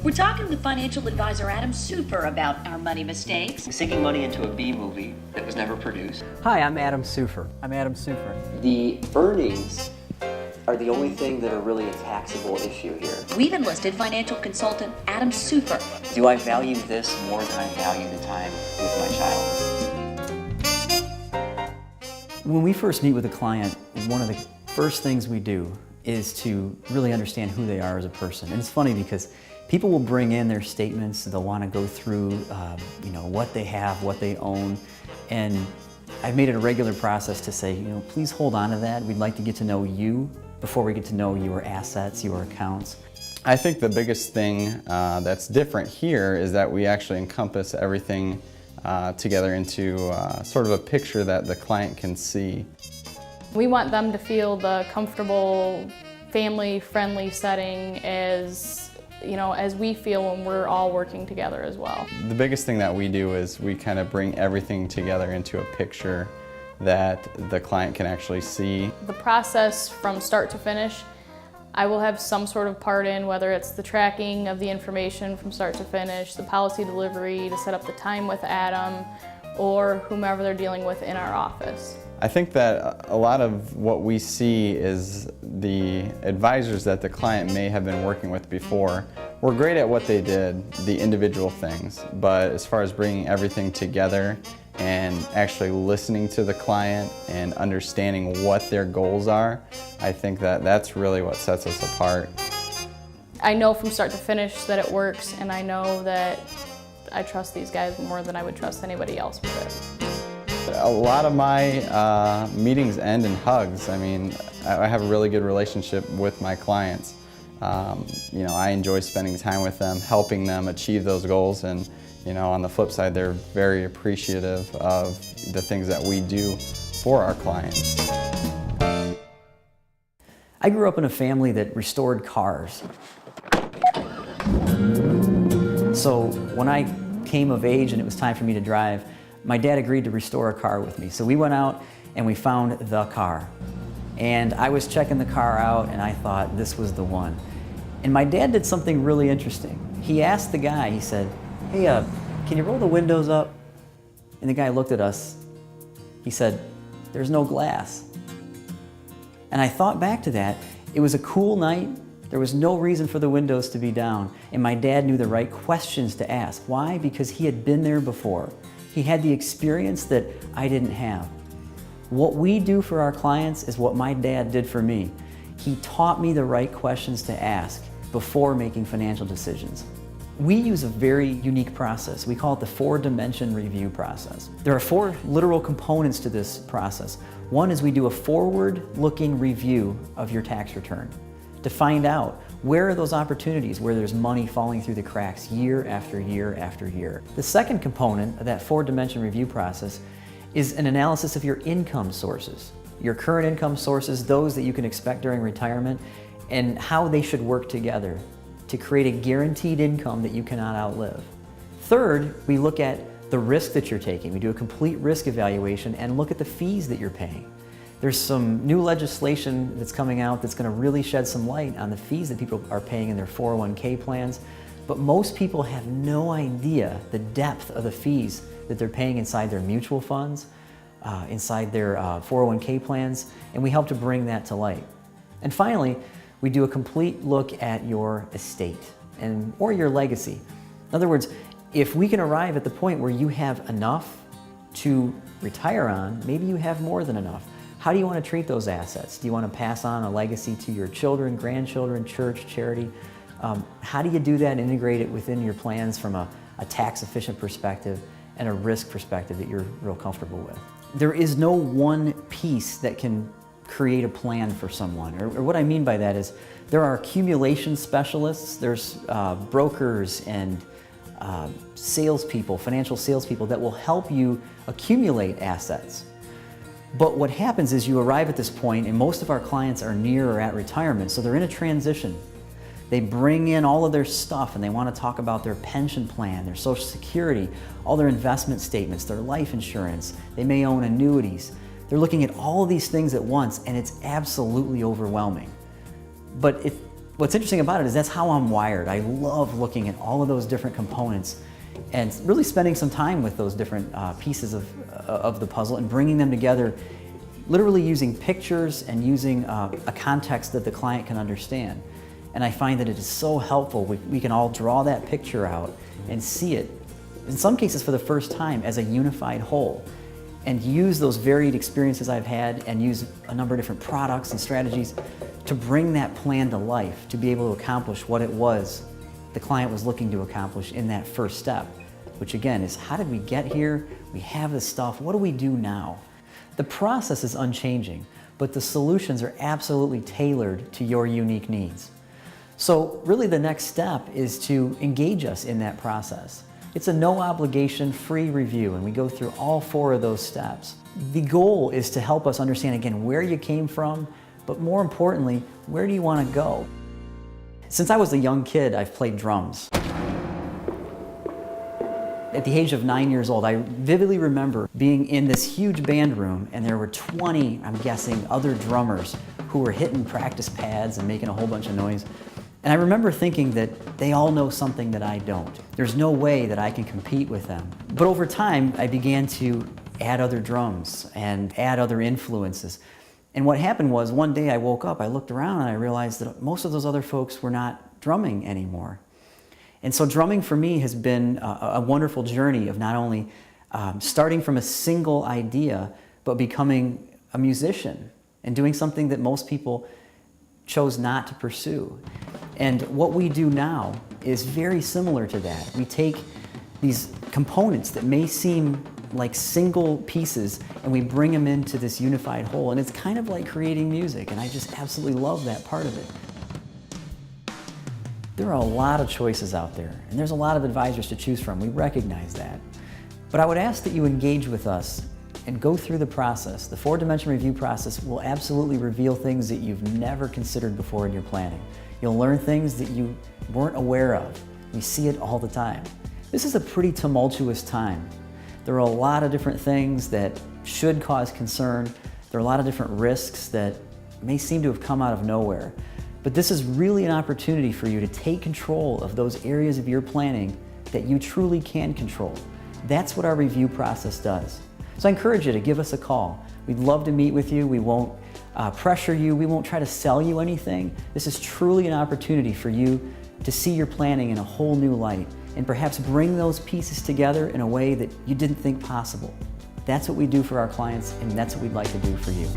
We're talking to financial advisor Adam Super about our money mistakes. Sinking money into a B movie that was never produced. Hi, I'm Adam Super. The earnings are the only thing that are really a taxable issue here. We've enlisted financial consultant Adam Super. Do I value this more than I value the time with my child? When we first meet with a client, one of the first things we do is to really understand who they are as a person. And it's funny because people will bring in their statements, they'll want to go through what they have, what they own, and I've made it a regular process to say, please hold on to that. We'd like to get to know you before we get to know your assets, your accounts. I think the biggest thing that's different here is that we actually encompass everything together into sort of a picture that the client can see. We want them to feel the comfortable, family-friendly setting as we feel when we're all working together as well. The biggest thing that we do is we kind of bring everything together into a picture that the client can actually see. The process from start to finish, I will have some sort of part in, whether it's the tracking of the information from start to finish, the policy delivery to set up the time with Adam, or whomever they're dealing with in our office. I think that a lot of what we see is the advisors that the client may have been working with before were great at what they did, the individual things, but as far as bringing everything together and actually listening to the client and understanding what their goals are, I think that that's really what sets us apart. I know from start to finish that it works, and I know that I trust these guys more than I would trust anybody else with it. A lot of my meetings end in hugs. I mean, I have a really good relationship with my clients. I enjoy spending time with them, helping them achieve those goals, and on the flip side, they're very appreciative of the things that we do for our clients. I grew up in a family that restored cars. So when I came of age and it was time for me to drive, my dad agreed to restore a car with me. So we went out and we found the car. And I was checking the car out and I thought this was the one. And my dad did something really interesting. He asked the guy, he said, "Hey, can you roll the windows up?" And the guy looked at us. He said, "There's no glass." And I thought back to that. It was a cool night. There was no reason for the windows to be down. And my dad knew the right questions to ask. Why? Because he had been there before. He had the experience that I didn't have. What we do for our clients is what my dad did for me. He taught me the right questions to ask before making financial decisions. We use a very unique process. We call it the 4-dimension review process. There are 4 literal components to this process. One is we do a forward-looking review of your tax return to find out where are those opportunities where there's money falling through the cracks year after year after year. The second component of that 4-dimension review process is an analysis of your income sources, your current income sources, those that you can expect during retirement, and how they should work together to create a guaranteed income that you cannot outlive. Third, we look at the risk that you're taking. We do a complete risk evaluation and look at the fees that you're paying. There's some new legislation that's coming out that's going to really shed some light on the fees that people are paying in their 401k plans, but most people have no idea the depth of the fees that they're paying inside their mutual funds, inside their 401k plans, and we help to bring that to light. And finally, we do a complete look at your estate or your legacy. In other words, if we can arrive at the point where you have enough to retire on, maybe you have more than enough. How do you want to treat those assets? Do you want to pass on a legacy to your children, grandchildren, church, charity? How do you do that and integrate it within your plans from a tax-efficient perspective and a risk perspective that you're real comfortable with? There is no one piece that can create a plan for someone. Or what I mean by that is there are accumulation specialists, there's brokers and salespeople, financial salespeople that will help you accumulate assets. But what happens is you arrive at this point, and most of our clients are near or at retirement, so they're in a transition. They bring in all of their stuff and they want to talk about their pension plan, their Social Security, all their investment statements, their life insurance. They may own annuities. They're looking at all of these things at once and it's absolutely overwhelming. But What's interesting about it is that's how I'm wired. I love looking at all of those different components and really spending some time with those different pieces of the puzzle and bringing them together, literally using pictures and using a context that the client can understand. And I find that it is so helpful. We can all draw that picture out and see it, in some cases for the first time, as a unified whole, and use those varied experiences I've had and use a number of different products and strategies to bring that plan to life, to be able to accomplish what it was the client was looking to accomplish in that first step, which again is, how did we get here? We have this stuff, what do we do now? The process is unchanging, but the solutions are absolutely tailored to your unique needs. So really the next step is to engage us in that process. It's a no obligation, free review, and we go through all 4 of those steps. The goal is to help us understand again where you came from, but more importantly, where do you want to go? Since I was a young kid, I've played drums. At the age of 9 years old, I vividly remember being in this huge band room and there were 20, I'm guessing, other drummers who were hitting practice pads and making a whole bunch of noise. And I remember thinking that they all know something that I don't. There's no way that I can compete with them. But over time, I began to add other drums and add other influences. And what happened was, one day I woke up, I looked around and I realized that most of those other folks were not drumming anymore. And so drumming for me has been a wonderful journey of not only starting from a single idea, but becoming a musician and doing something that most people chose not to pursue. And what we do now is very similar to that. We take these components that may seem like single pieces and we bring them into this unified whole, and it's kind of like creating music, and I just absolutely love that part of it. There are a lot of choices out there, and there's a lot of advisors to choose from. We recognize that. But I would ask that you engage with us and go through the process. The 4-dimension review process will absolutely reveal things that you've never considered before in your planning. You'll learn things that you weren't aware of. We see it all the time. This is a pretty tumultuous time. There are a lot of different things that should cause concern. There are a lot of different risks that may seem to have come out of nowhere. But this is really an opportunity for you to take control of those areas of your planning that you truly can control. That's what our review process does. So I encourage you to give us a call. We'd love to meet with you. We won't pressure you. We won't try to sell you anything. This is truly an opportunity for you to see your planning in a whole new light and perhaps bring those pieces together in a way that you didn't think possible. That's what we do for our clients, and that's what we'd like to do for you.